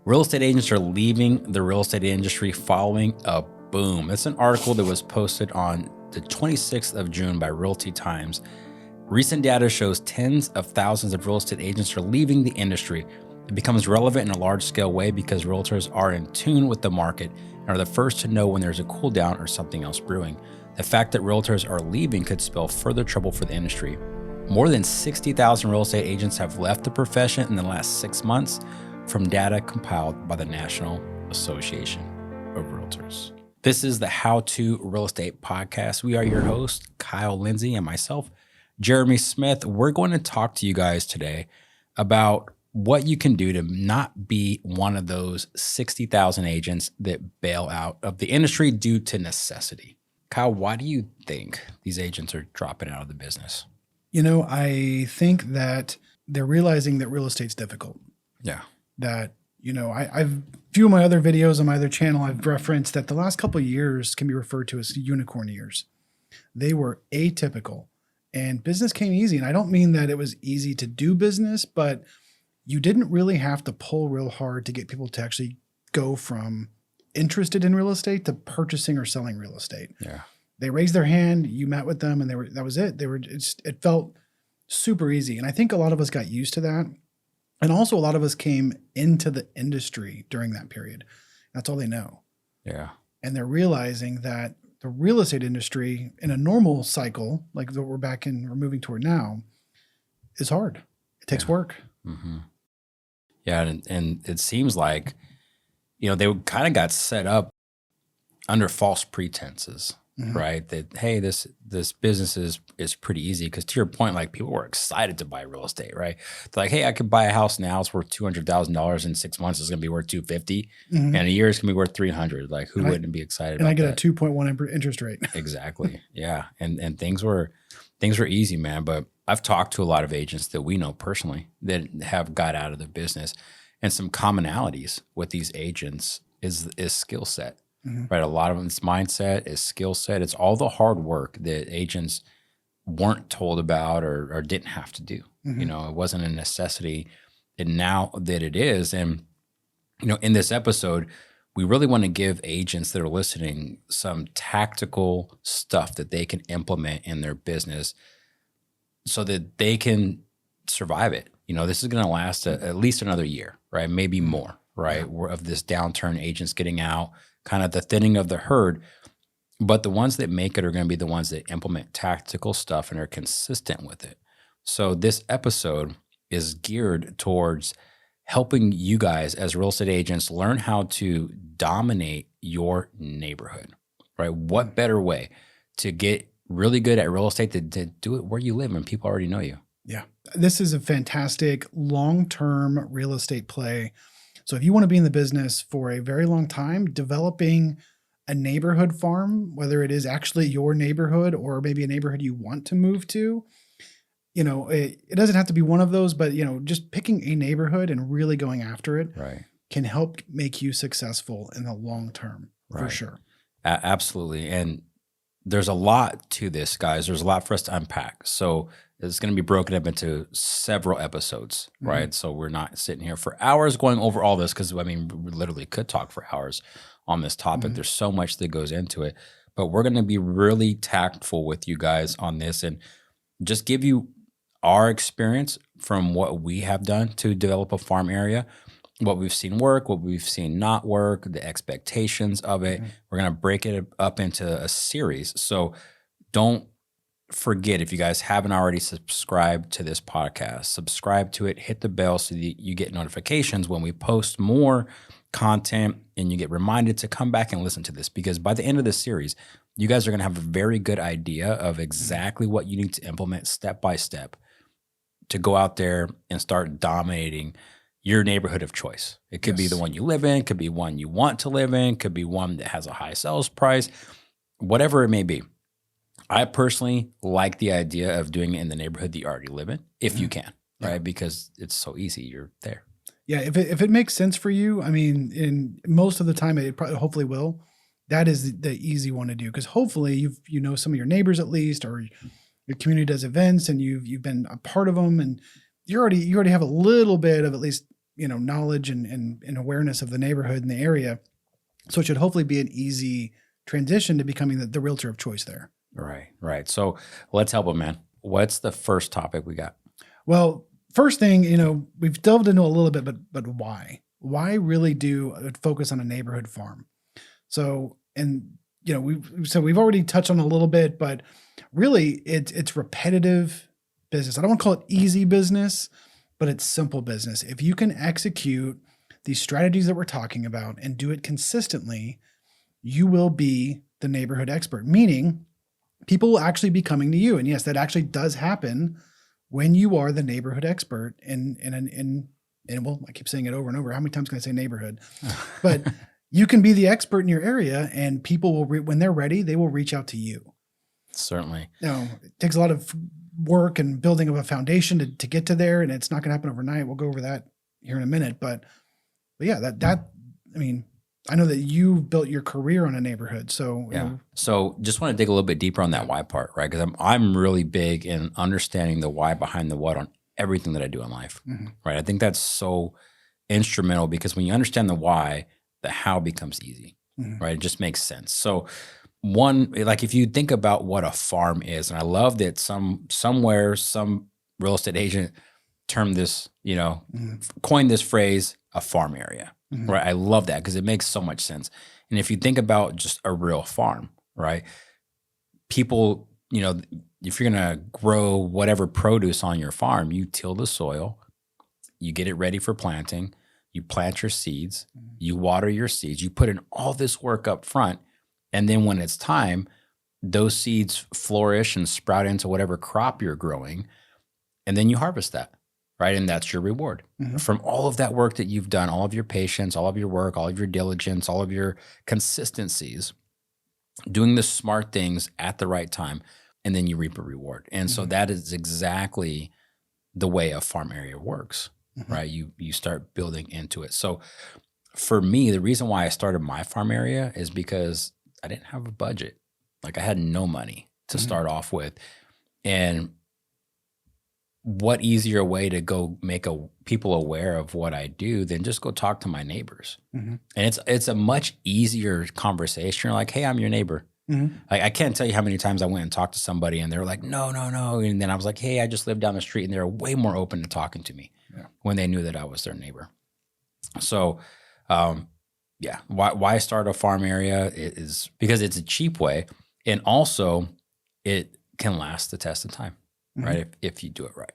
Real estate agents are leaving the real estate industry following a boom. It's an article that was posted on the 26th of June by Realty Times. Recent data shows tens of thousands of real estate agents are leaving the industry. It becomes relevant in a large-scale way because realtors are in tune with the market and are the first to know when there's a cool down or something else brewing. The fact that realtors are leaving could spell further trouble for the industry. More than 60,000 real estate agents have left the profession in the last 6 months, from data compiled by the National Association of Realtors. This is the How to Real Estate Podcast. We are your hosts, Kyle Lindsay and myself, Jeremy Smith. We're going to talk to you guys today about what you can do to not be one of those 60,000 agents that bail out of the industry due to necessity. Kyle, why do you think these agents are dropping out of the business? You know, I think that they're realizing that real estate's difficult. Yeah. That, you know, I've few of my other videos on my other channel, I've referenced that the last couple of years can be referred to as unicorn years. They were atypical and business came easy. And I don't mean that it was easy to do business, but you didn't really have to pull real hard to get people to actually go from interested in real estate to purchasing or selling real estate. Yeah. They raised their hand, you met with them, and that was it. It felt super easy. And I think a lot of us got used to that. And also a lot of us came into the industry during that period. That's all they know. Yeah. And they're realizing that the real estate industry in a normal cycle, like that we're moving toward now, is hard. It takes work. Mm-hmm. Yeah. And it seems like, you know, they kind of got set up under false pretenses. Mm-hmm. Right. That, hey, this business is pretty easy. Because to your point, like people were excited to buy real estate, right? They're like, hey, I could buy a house now. It's worth $200,000 in 6 months. It's going to be worth $250,000. Mm-hmm. And a year it's going to be worth $300,000. Like who wouldn't be excited about that? And I get a 2.1 interest rate. Exactly. Yeah. And things were easy, man. But I've talked to a lot of agents that we know personally that have got out of the business, and some commonalities with these agents is skill set. Mm-hmm. Right. A lot of it's mindset, is skill set. It's all the hard work that agents weren't told about or didn't have to do. Mm-hmm. You know, it wasn't a necessity. And now that it is, and, you know, in this episode, we really want to give agents that are listening some tactical stuff that they can implement in their business so that they can survive it. You know, this is going to last at least another year, right? Maybe more, right? Yeah. Of this downturn, agents getting out, kind of the thinning of the herd. But the ones that make it are going to be the ones that implement tactical stuff and are consistent with it. So this episode is geared towards helping you guys as real estate agents learn how to dominate your neighborhood, right? What better way to get really good at real estate than to do it where you live and people already know you? Yeah. This is a fantastic long-term real estate play. So if you want to be in the business for a very long time, developing a neighborhood farm, whether it is actually your neighborhood or maybe a neighborhood you want to move to, you know, it doesn't have to be one of those, but, you know, just picking a neighborhood and really going after it can help make you successful in the long term, for sure. Absolutely. And there's a lot to this, guys. There's a lot for us to unpack. So it's going to be broken up into several episodes, right? So we're not sitting here for hours going over all this because, I mean, we literally could talk for hours on this topic. There's so much that goes into it. But we're going to be really tactful with you guys on this and just give you our experience from what we have done to develop a farm area, what we've seen work, what we've seen not work, the expectations of it. We're going to break it up into a series. So don't forget, if you guys haven't already subscribed to this podcast, subscribe to it, hit the bell so that you get notifications when we post more content, and you get reminded to come back and listen to this, because by the end of this series, you guys are going to have a very good idea of exactly what you need to implement step by step to go out there and start dominating your neighborhood of choice. It could be the one you live in, could be one you want to live in, could be one that has a high sales price, whatever it may be. I personally like the idea of doing it in the neighborhood that you already live in, if you can, right? Because it's so easy. You're there. Yeah, if it makes sense for you, I mean, in most of the time, it probably hopefully will. That is the easy one to do, because hopefully you know some of your neighbors at least, or your community does events and you've been a part of them, and you already have a little bit of at least knowledge and awareness of the neighborhood and the area. So it should hopefully be an easy transition to becoming the realtor of choice there. Right. So let's help them, man. What's the first topic we got? Well, first thing, we've delved into a little bit, but why? Why really do a focus on a neighborhood farm? So, we've already touched on a little bit, but really it's repetitive business. I don't want to call it easy business, but it's simple business. If you can execute these strategies that we're talking about and do it consistently, you will be the neighborhood expert, meaning people will actually be coming to you. And yes, that actually does happen when you are the neighborhood expert and well, I keep saying it over and over. How many times can I say neighborhood? But you can be the expert in your area, and people will, when they're ready, they will reach out to you. Certainly. It takes a lot of work and building of a foundation to get to there, and it's not going to happen overnight. We'll go over that here in a minute, but yeah, I know that you built your career on a neighborhood. So, So just want to dig a little bit deeper on that why part, right? Because I'm really big in understanding the why behind the what on everything that I do in life, right? I think that's so instrumental, because when you understand the why, the how becomes easy, right? It just makes sense. So one, like if you think about what a farm is, and I love that somewhere some real estate agent termed this, coined this phrase, a farm area, right? I love that because it makes so much sense. And if you think about just a real farm, right? People, if you're going to grow whatever produce on your farm, you till the soil, you get it ready for planting, you plant your seeds, you water your seeds, you put in all this work up front. And then when it's time, those seeds flourish and sprout into whatever crop you're growing. And then you harvest that, right? And that's your reward from all of that work that you've done, all of your patience, all of your work, all of your diligence, all of your consistencies, doing the smart things at the right time, and then you reap a reward. And so that is exactly the way a farm area works, right? You start building into it. So for me, the reason why I started my farm area is because I didn't have a budget. Like I had no money to start off with. And what easier way to go make people aware of what I do than just go talk to my neighbors. And it's a much easier conversation. You're like, hey, I'm your neighbor. I can't tell you how many times I went and talked to somebody and they were like, no. And then I was like, hey, I just live down the street. And they're way more open to talking to me when they knew that I was their neighbor. So, why start a farm area is because it's a cheap way. And also it can last the test of time, right? If you do it right.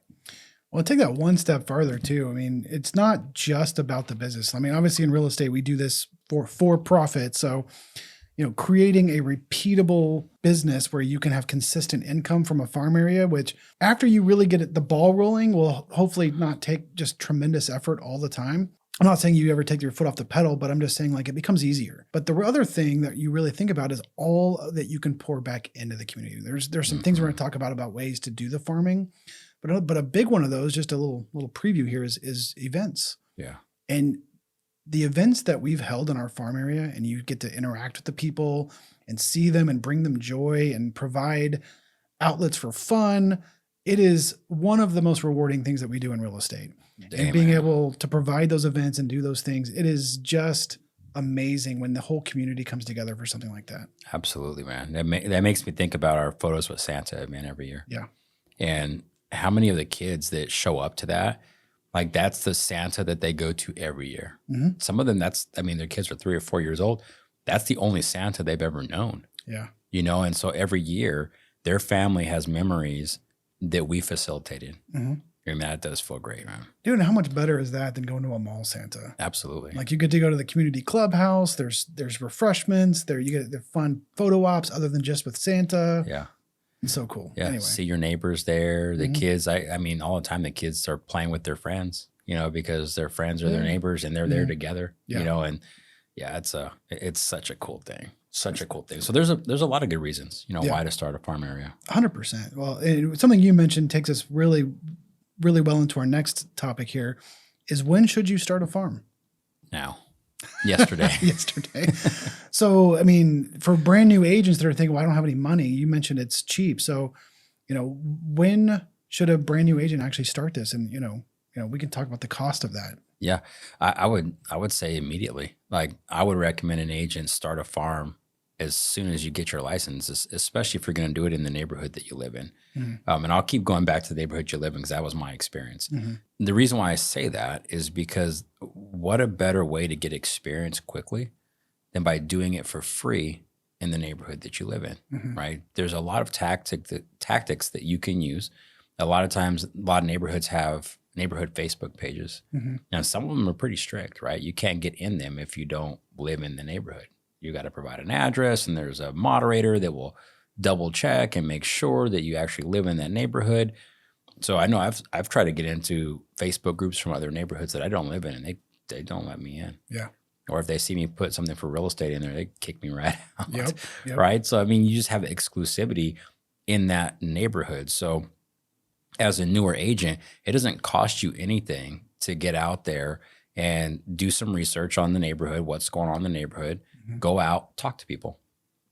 Well, take that one step farther too. I mean, it's not just about the business. I mean, obviously in real estate, we do this for profit. So, creating a repeatable business where you can have consistent income from a farm area, which after you really get the ball rolling, will hopefully not take just tremendous effort all the time. I'm not saying you ever take your foot off the pedal, but I'm just saying like it becomes easier. But the other thing that you really think about is all that you can pour back into the community. There's some things we're going to talk about ways to do the farming, but a big one of those, just a little preview here, is events. Yeah. And the events that we've held in our farm area, and you get to interact with the people and see them and bring them joy and provide outlets for fun. It is one of the most rewarding things that we do in real estate. And being able to provide those events and do those things, it is just amazing when the whole community comes together for something like that. Absolutely, man. That makes me think about our photos with Santa, man, every year. Yeah. And how many of the kids that show up to that, like that's the Santa that they go to every year. Some of them, their kids are 3 or 4 years old. That's the only Santa they've ever known. Yeah. And so every year their family has memories that we facilitated. And that does feel great, man. Dude, and how much better is that than going to a mall Santa? Absolutely. Like you get to go to the community clubhouse. There's refreshments there. You get the fun photo ops other than just with Santa. Yeah. It's so cool. Yeah. Anyway. See your neighbors there. The kids, I mean, all the time the kids are playing with their friends, because their friends are their neighbors and they're there together, and it's such a cool thing. Such a cool thing. So there's a lot of good reasons, why to start a farm area. 100%. Well, and something you mentioned takes us really, really well into our next topic here is when should you start a farm? Now. Yesterday. So, I mean, for brand new agents that are thinking, well, I don't have any money, you mentioned it's cheap. So, when should a brand new agent actually start this? And, we can talk about the cost of that. Yeah, I would say immediately. Like I would recommend an agent start a farm as soon as you get your license, especially if you're going to do it in the neighborhood that you live in. Mhm. And I'll keep going back to the neighborhood you live in because that was my experience. Mhm. The reason why I say that is because what a better way to get experience quickly than by doing it for free in the neighborhood that you live in, Mhm. right? There's a lot of tactics that you can use. A lot of times, a lot of neighborhoods have neighborhood Facebook pages. Mhm. Now, some of them are pretty strict, right? You can't get in them if you don't live in the neighborhood. You got to provide an address, and there's a moderator that will double check and make sure that you actually live in that neighborhood. So I know I've tried to get into Facebook groups from other neighborhoods that I don't live in, and they don't let me in. Yeah. Or if they see me put something for real estate in there, they kick me right out. Yep. Yep. Right. So I mean, you just have exclusivity in that neighborhood. So as a newer agent, it doesn't cost you anything to get out there and do some research on the neighborhood, what's going on in the neighborhood, Mhm. go out, talk to people,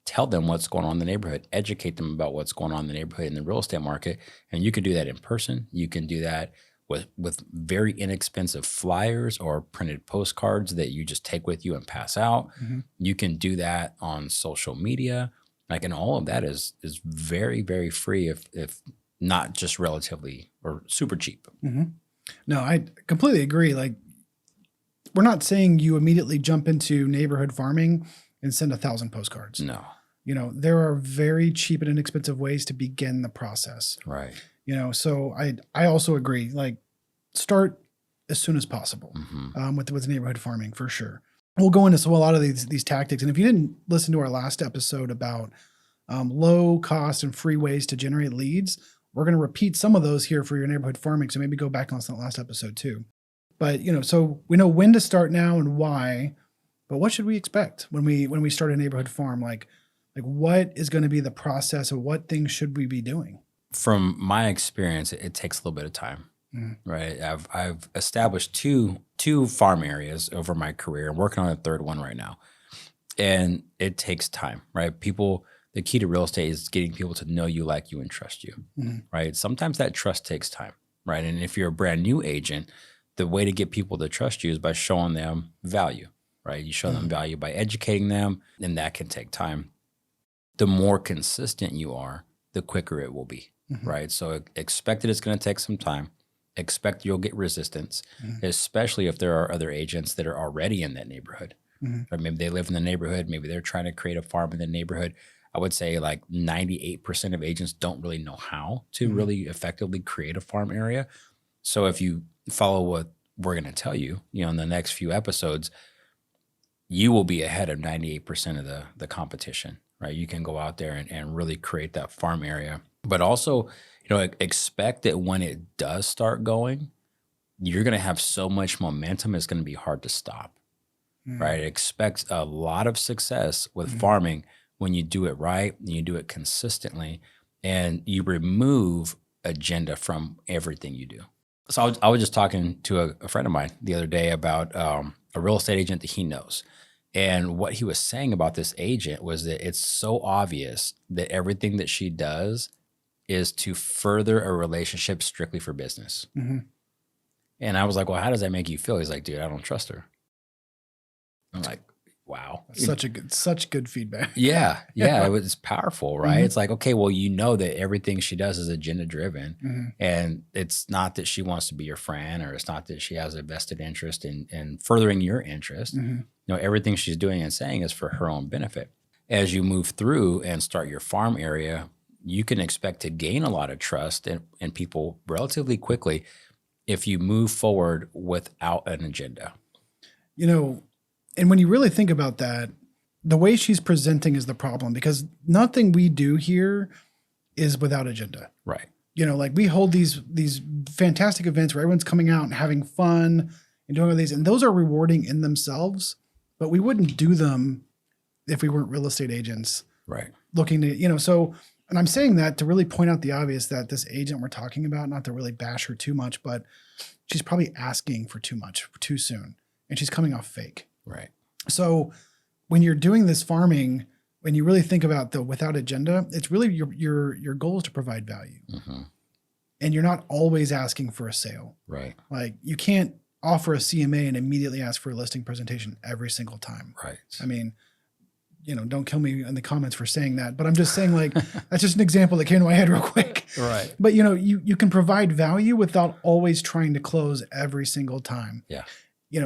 tell them what's going on in the neighborhood, educate them about what's going on in the neighborhood in the real estate market. And you can do that in person. You can do that with very inexpensive flyers or printed postcards that you just take with you and pass out. Mhm. You can do that on social media. Like, and all of that is very, very free if not just relatively or super cheap. Mhm. No, I completely agree. Like, we're not saying you immediately jump into neighborhood farming and send 1,000 postcards. No. There are very cheap and inexpensive ways to begin the process. Right. So I also agree. Like, start as soon as possible Hmm. with neighborhood farming for sure. We'll go into a lot of these tactics, and if you didn't listen to our last episode about low cost and free ways to generate leads, we're going to repeat some of those here for your neighborhood farming. So maybe go back and listen to that last episode too. But so we know when to start now and why. But what should we expect when we start a neighborhood farm? Like what is going to be the process, or what things should we be doing? From my experience, it takes a little bit of time. Mhm. Right. I've established two farm areas over my career. I'm working on a third one right now. And it takes time, right? The key to real estate is getting people to know you, like you, and trust you. Mhm. Right. Sometimes that trust takes time. Right. And if you're a brand new agent, the way to get people to trust you is by showing them value. Right. You show them Mhm. value by educating them, and that can take time. The more consistent you are, the quicker it will be. Mhm. Right. So expect that it's going to take some time. Expect you'll get resistance, Mhm. especially if there are other agents that are already in that neighborhood. Mhm. Or maybe they live in the neighborhood. Maybe they're trying to create a farm in the neighborhood. I would say like 98% of agents don't really know how to Mhm. really effectively create a farm area. So if you follow what we're going to tell you, in the next few episodes, you will be ahead of 98% of the competition, right? You can go out there and really create that farm area. But also, expect that when it does start going, you're going to have so much momentum, it's going to be hard to stop, Mhm. right? Expect a lot of success with Mhm. farming when you do it right, and you do it consistently, and you remove agenda from everything you do. So I was just talking to a friend of mine the other day about a real estate agent that he knows. And what he was saying about this agent was that it's so obvious that everything that she does is to further a relationship strictly for business. Mhm. And I was like, well, how does that make you feel? He's like, dude, I don't trust her. I'm like, wow. Such good feedback. Yeah. It's powerful, right? Mhm. It's like, okay, well, you know that everything she does is agenda driven. Mhm. And it's not that she wants to be your friend, or it's not that she has a vested interest in furthering your interest. Mhm. Everything she's doing and saying is for her own benefit. As you move through and start your farm area, you can expect to gain a lot of trust in people relatively quickly if you move forward without an agenda. And when you really think about that, the way she's presenting is the problem, because nothing we do here is without agenda. Right. Like we hold these fantastic events where everyone's coming out and having fun and doing all these, and those are rewarding in themselves, but we wouldn't do them if we weren't real estate agents Right. looking to, so, and I'm saying that to really point out the obvious, that this agent we're talking about, not to really bash her too much, but she's probably asking for too much too soon, and she's coming off fake. Right. So when you're doing this farming, when you really think about the without agenda, it's really your goal is to provide value. Mm-hmm. And you're not always asking for a sale. Right. Like you can't offer a CMA and immediately ask for a listing presentation every single time. Right. I mean, don't kill me in the comments for saying that, but I'm just saying, like, that's just an example that came to my head real quick. Right. But you can provide value without always trying to close every single time. Yeah.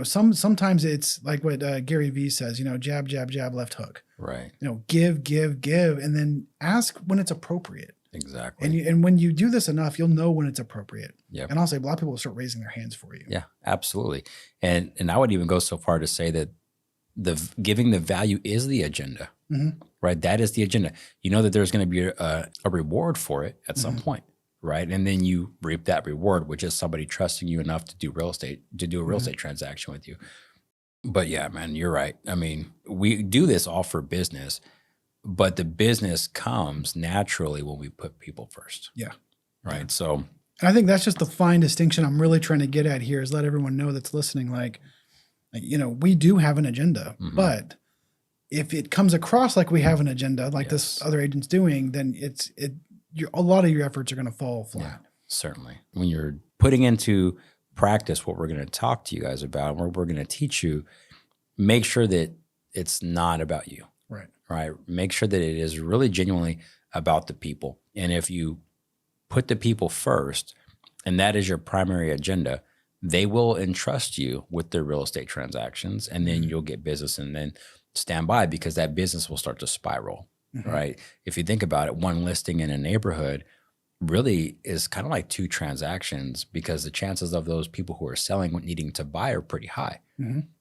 Sometimes it's like what Gary Vee says, jab, jab, jab, left hook. Right. Give, give, give, and then ask when it's appropriate. Exactly. And when you do this enough, you'll know when it's appropriate. Yep. And I'll say a lot of people will start raising their hands for you. Yeah, absolutely. And I would even go so far to say that giving the value is the agenda, right? That is the agenda. You know that there's going to be a reward for it at some point, right? And then you reap that reward, which is somebody trusting you enough to do a real estate transaction with you. But yeah, man, you're right. I mean, we do this all for business, but the business comes naturally when we put people first. Yeah. Right. Yeah. So and I think that's just the fine distinction I'm really trying to get at here, is let everyone know that's listening, like, we do have an agenda, but if it comes across like we have an agenda, like this other agent's doing, then a lot of your efforts are going to fall flat. Yeah, certainly. When you're putting into practice what we're going to talk to you guys about, and what we're going to teach you, make sure that it's not about you. Right. Right. Make sure that it is really genuinely about the people. And if you put the people first, and that is your primary agenda, they will entrust you with their real estate transactions, and then you'll get business, and then stand by, because that business will start to spiral, right? If you think about it, one listing in a neighborhood really is kind of like two transactions, because the chances of those people who are selling needing to buy are pretty high,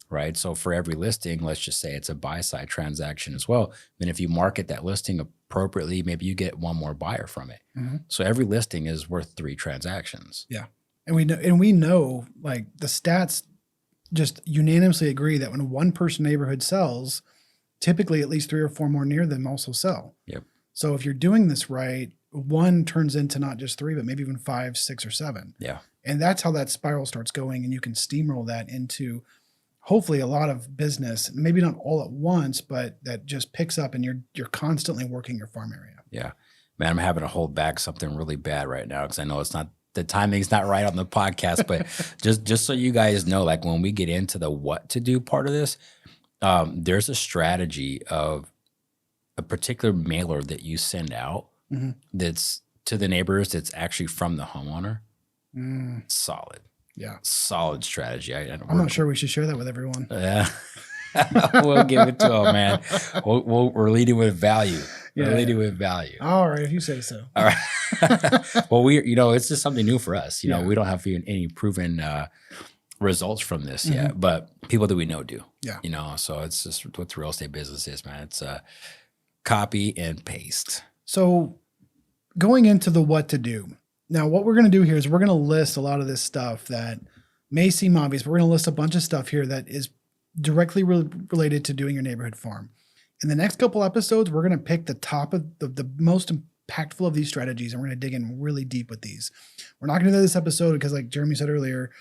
right? So for every listing, let's just say it's a buy-side transaction as well. Then if you market that listing appropriately, maybe you get one more buyer from it. So every listing is worth 3 transactions. Yeah. And we know, like, the stats just unanimously agree that when one person neighborhood sells, typically at least 3 or 4 more near them also sell. Yep. So if you're doing this right, 1 turns into not just 3, but maybe even 5, 6, or 7. Yeah. And that's how that spiral starts going, and you can steamroll that into hopefully a lot of business, maybe not all at once, but that just picks up, and you're constantly working your farm area. Yeah. Man, I'm having to hold back something really bad right now, because I know the timing's not right on the podcast, but just so you guys know, like, when we get into the what to do part of this, there's a strategy of a particular mailer that you send out that's to the neighbors, that's actually from the homeowner. Solid. Yeah. Solid strategy. I'm not sure we should share that with everyone. Yeah. We'll give it to them, man. We're leading with value. Yeah. We're leading with value. All right, if you say so. All right. Well, it's just something new for us. We don't have any proven results from this yet, but people that we know do. Yeah. So it's just what the real estate business is, man. It's copy and paste. So going into the what to do. Now, what we're going to do here is we're going to list a lot of this stuff that may seem obvious, but we're going to list a bunch of stuff here that is directly related to doing your neighborhood farm. In the next couple episodes, we're going to pick the top of the most impactful of these strategies, and we're going to dig in really deep with these. We're not going to do this episode because, like Jeremy said earlier,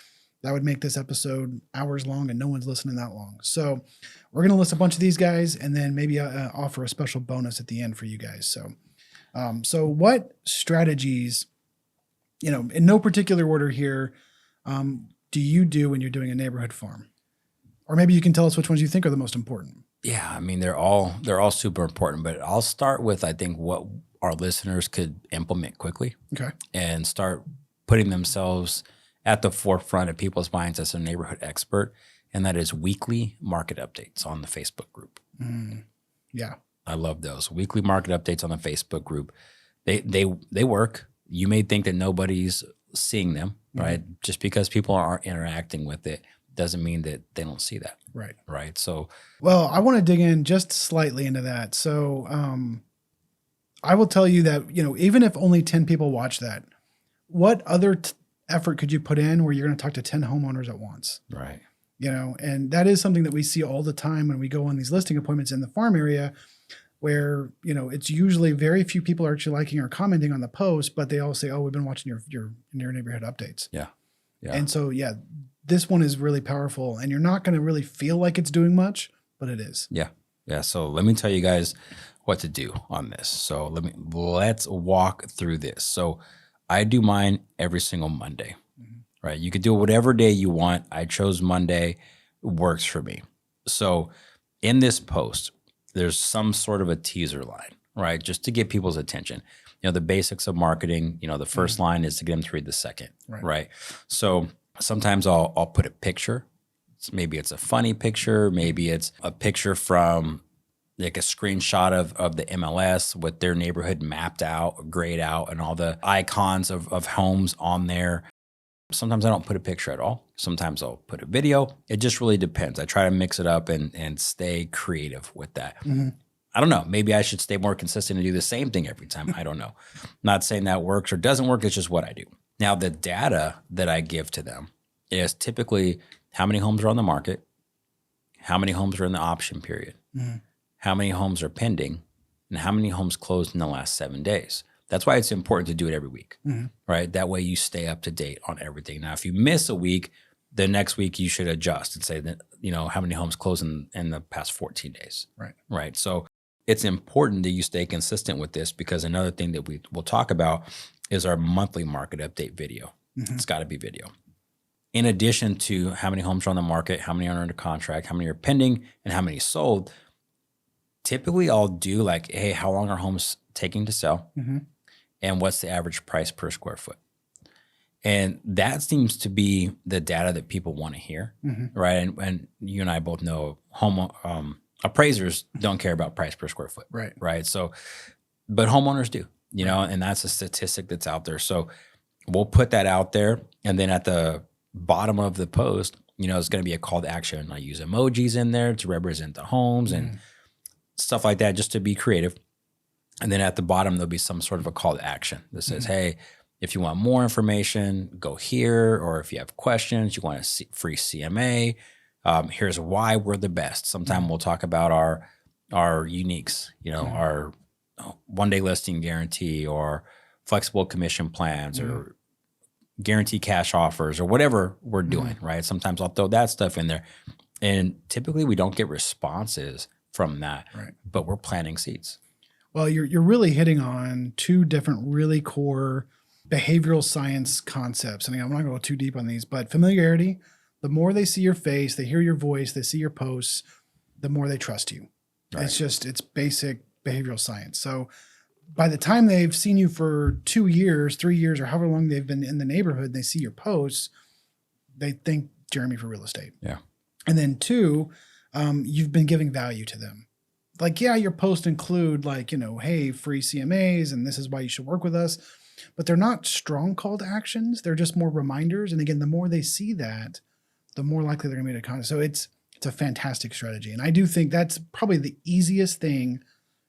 that would make this episode hours long, and no one's listening that long. So we're going to list a bunch of these guys, and then maybe offer a special bonus at the end for you guys. So what strategies, in no particular order here, do you do when you're doing a neighborhood farm? Or maybe you can tell us which ones you think are the most important. Yeah, I mean, they're all super important, but I'll start with, I think, what our listeners could implement quickly. Okay. And start putting themselves at the forefront of people's minds as a neighborhood expert, and that is weekly market updates on the Facebook group. Yeah. I love those. Weekly market updates on the Facebook group. They work. You may think that nobody's seeing them, right? Just because people aren't interacting with it doesn't mean that they don't see that. Right. Right. So, well, I want to dig in just slightly into that. So, I will tell you that, even if only 10 people watch that, what other effort could you put in where you're going to talk to 10 homeowners at once? Right. And that is something that we see all the time when we go on these listing appointments in the farm area, where, it's usually very few people are actually liking or commenting on the post, but they all say, oh, we've been watching your neighborhood updates. Yeah. Yeah. And so, this one is really powerful, and you're not going to really feel like it's doing much, but it is. Yeah. Yeah. So let me tell you guys what to do on this. So let's walk through this. So I do mine every single Monday. right? You could do whatever day you want. I chose Monday, works for me. So in this post, there's some sort of a teaser line, right? Just to get people's attention. The basics of marketing, the first line is to get them to read the second, right? So sometimes I'll put a picture. Maybe it's a funny picture. Maybe it's a picture from like a screenshot of the MLS with their neighborhood mapped out, grayed out, and all the icons of homes on there. Sometimes I don't put a picture at all. Sometimes I'll put a video. It just really depends. I try to mix it up and stay creative with that. I don't know. Maybe I should stay more consistent and do the same thing every time. I don't know. Not saying that works or doesn't work. It's just what I do. Now, the data that I give to them is typically how many homes are on the market, how many homes are in the option period, how many homes are pending, and how many homes closed in the last 7 days. That's why it's important to do it every week, right? That way you stay up to date on everything. Now, if you miss a week, the next week you should adjust and say that, how many homes closed in the past 14 days. Right. So it's important that you stay consistent with this, because another thing that we will talk about is our monthly market update video. It's got to be video. In addition to how many homes are on the market, how many are under contract, how many are pending, and how many sold, typically I'll do like, hey, how long are homes taking to sell? And what's the average price per square foot? And that seems to be the data that people want to hear, right? And you and I both know appraisers don't care about price per square foot, right? So, but homeowners do, and that's a statistic that's out there. So we'll put that out there, and then at the bottom of the post, it's going to be a call to action. I use emojis in there to represent the homes and stuff like that, just to be creative. And then at the bottom, there'll be some sort of a call to action that says, hey, if you want more information, go here. Or if you have questions, you want a free CMA, here's why we're the best. Sometime we'll talk about our uniques, our one-day listing guarantee or flexible commission plans or guarantee cash offers or whatever we're doing, right? Sometimes I'll throw that stuff in there. And typically we don't get responses from that, but we're planting seeds. Well, you're really hitting on two different really core behavioral science concepts. And I'm not going to go too deep on these, but familiarity, the more they see your face, they hear your voice, they see your posts, the more they trust you. It's basic behavioral science. So by the time they've seen you for 2 years, 3 years, or however long they've been in the neighborhood, they see your posts, they think Jeremy for real estate. Yeah. And then two, you've been giving value to them. Like, yeah, your posts include like, hey, free CMAs, and this is why you should work with us. But they're not strong call to actions. They're just more reminders. And again, the more they see that, the more likely they're going to be to contact. So it's a fantastic strategy. And I do think that's probably the easiest thing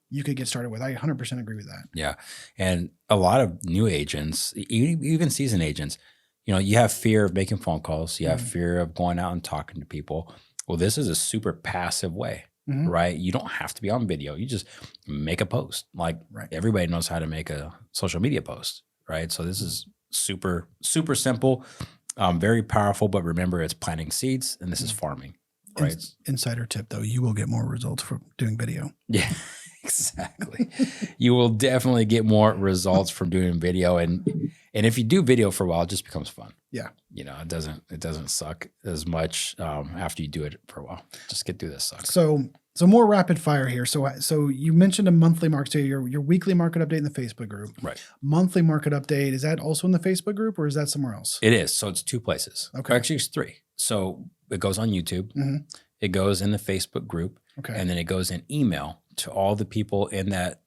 you could get started with. I 100% agree with that. Yeah. And a lot of new agents, even seasoned agents, you have fear of making phone calls. You have fear of going out and talking to people. Well, this is a super passive way. Right? You don't have to be on video. You just make a post. Like everybody knows how to make a social media post, right? So this is super, super simple, very powerful, but remember it's planting seeds and this is farming, right? Insider tip though, you will get more results from doing video. Yeah, exactly. You will definitely get more results from doing video. And if you do video for a while, it just becomes fun. Yeah. It doesn't suck as much after you do it for a while. Just get through this suck. So more rapid fire here. So you mentioned a monthly market, so your weekly market update in the Facebook group. Right. Monthly market update, is that also in the Facebook group or is that somewhere else? It is. So it's 2 places. Okay. Actually, it's 3. So it goes on YouTube. It goes in the Facebook group. Okay. And then it goes in email to all the people in that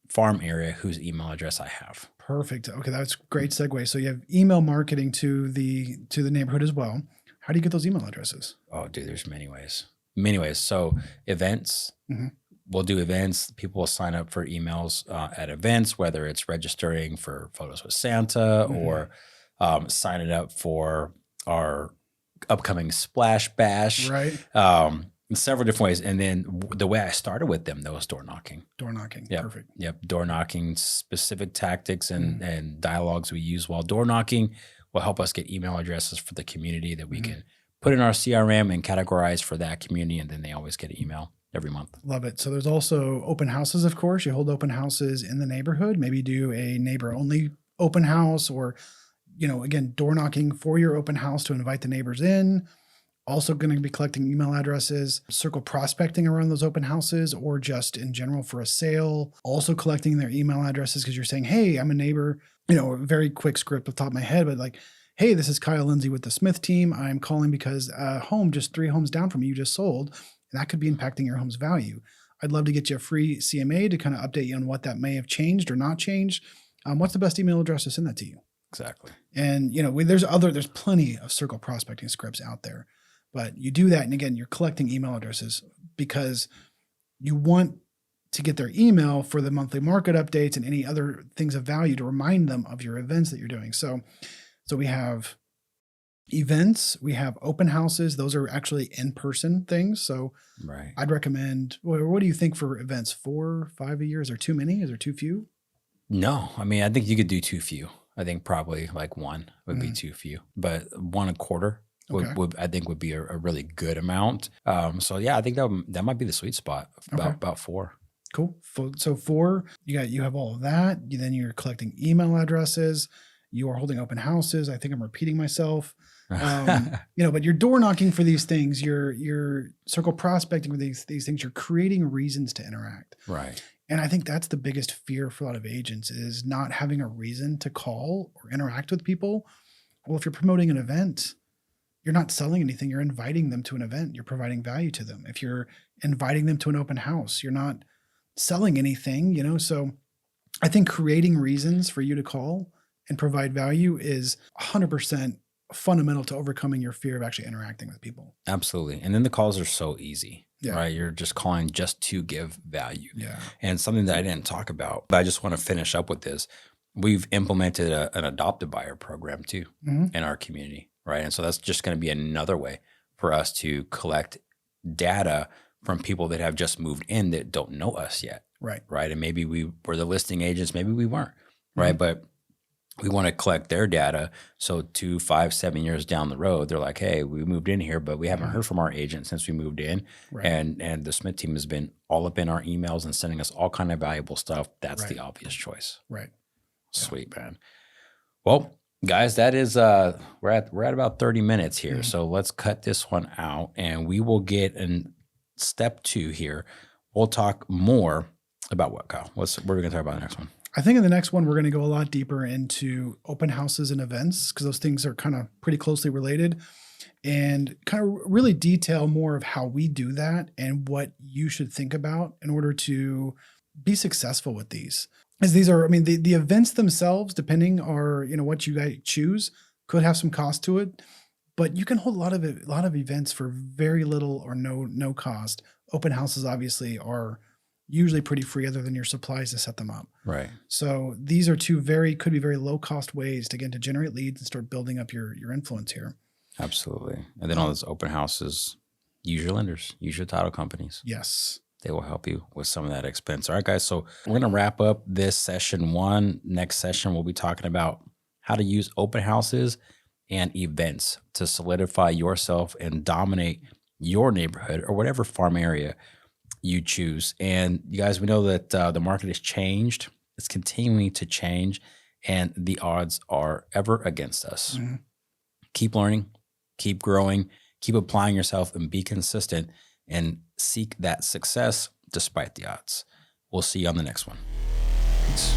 farm area whose email address I have. Perfect. Okay, that's a great segue. So you have email marketing to the neighborhood as well. How do you get those email addresses? Oh, dude, there's many ways. Many ways. So events, we'll do events. People will sign up for emails at events, whether it's registering for Photos with Santa or signing up for our upcoming Splash Bash. Right. Several different ways. And then the way I started with them, though, was door knocking. Door knocking. Yep. Perfect. Yep. Door knocking, specific tactics and dialogues we use while door knocking will help us get email addresses for the community that we can put in our CRM and categorize for that community. And then they always get an email every month. Love it. So there's also open houses, of course. You hold open houses in the neighborhood, maybe do a neighbor only open house, or again, door knocking for your open house to invite the neighbors in. Also going to be collecting email addresses, circle prospecting around those open houses, or just in general for a sale. Also collecting their email addresses because you're saying, hey, I'm a neighbor, a very quick script off the top of my head, but like, hey, this is Kyle Lindsay with the Smith team. I'm calling because a home just 3 homes down from you just sold, and that could be impacting your home's value. I'd love to get you a free CMA to kind of update you on what that may have changed or not changed. What's the best email address to send that to you? Exactly. And, there's plenty of circle prospecting scripts out there. But you do that, and again, you're collecting email addresses because you want to get their email for the monthly market updates and any other things of value to remind them of your events that you're doing. So we have events, we have open houses. Those are actually in-person things. So right. I'd recommend, what do you think for events? 4, 5 a year? Is there too many? Is there too few? No, I mean, I think you could do too few. I think probably like 1 would be too few, but 1 a quarter. I think would be a really good amount. So yeah, I think that might be the sweet spot. About 4. Cool. So 4, you have all of that. Then you're collecting email addresses. You are holding open houses. I think I'm repeating myself. But you're door knocking for these things. You're circle prospecting for these things. You're creating reasons to interact. Right. And I think that's the biggest fear for a lot of agents is not having a reason to call or interact with people. Well, if you're promoting an event, you're not selling anything. You're inviting them to an event. You're providing value to them. If you're inviting them to an open house, you're not selling anything, So I think creating reasons for you to call and provide value is 100% fundamental to overcoming your fear of actually interacting with people. Absolutely. And then the calls are so easy, Yeah. right? You're just calling just to give value. Yeah. And something that I didn't talk about, but I just want to finish up with this. We've implemented an adopted buyer program too in our community, right? And so that's just going to be another way for us to collect data from people that have just moved in that don't know us yet. Right. Right. And maybe we were the listing agents, maybe we weren't, right? But we want to collect their data. So 2, 5, 7 years down the road, they're like, hey, we moved in here, but we haven't heard from our agent since we moved in. Right. And the Smith team has been all up in our emails and sending us all kind of valuable stuff. That's the obvious choice. Right. Sweet, man. Well, guys, that is we're at about 30 minutes here. So let's cut this one out and we will get in step 2 here. We'll talk more about what, Kyle? What are we going to talk about in the next one? I think in the next one, we're going to go a lot deeper into open houses and events because those things are kind of pretty closely related and kind of really detail more of how we do that and what you should think about in order to be successful with these. As these are, the events themselves, depending on, what you guys choose, could have some cost to it, but you can hold a lot of events for very little or no cost. Open houses obviously are usually pretty free other than your supplies to set them up. Right. So these are 2 could be very low cost ways to generate leads and start building up your influence here. Absolutely. And then all those open houses, use your lenders, use your title companies. Yes. They will help you with some of that expense. All right, guys. So we're going to wrap up this session 1. Next session, we'll be talking about how to use open houses and events to solidify yourself and dominate your neighborhood or whatever farm area you choose. And you guys, we know that the market has changed. It's continuing to change and the odds are ever against us. Keep learning, keep growing, keep applying yourself and be consistent and seek that success despite the odds. We'll see you on the next one. Peace.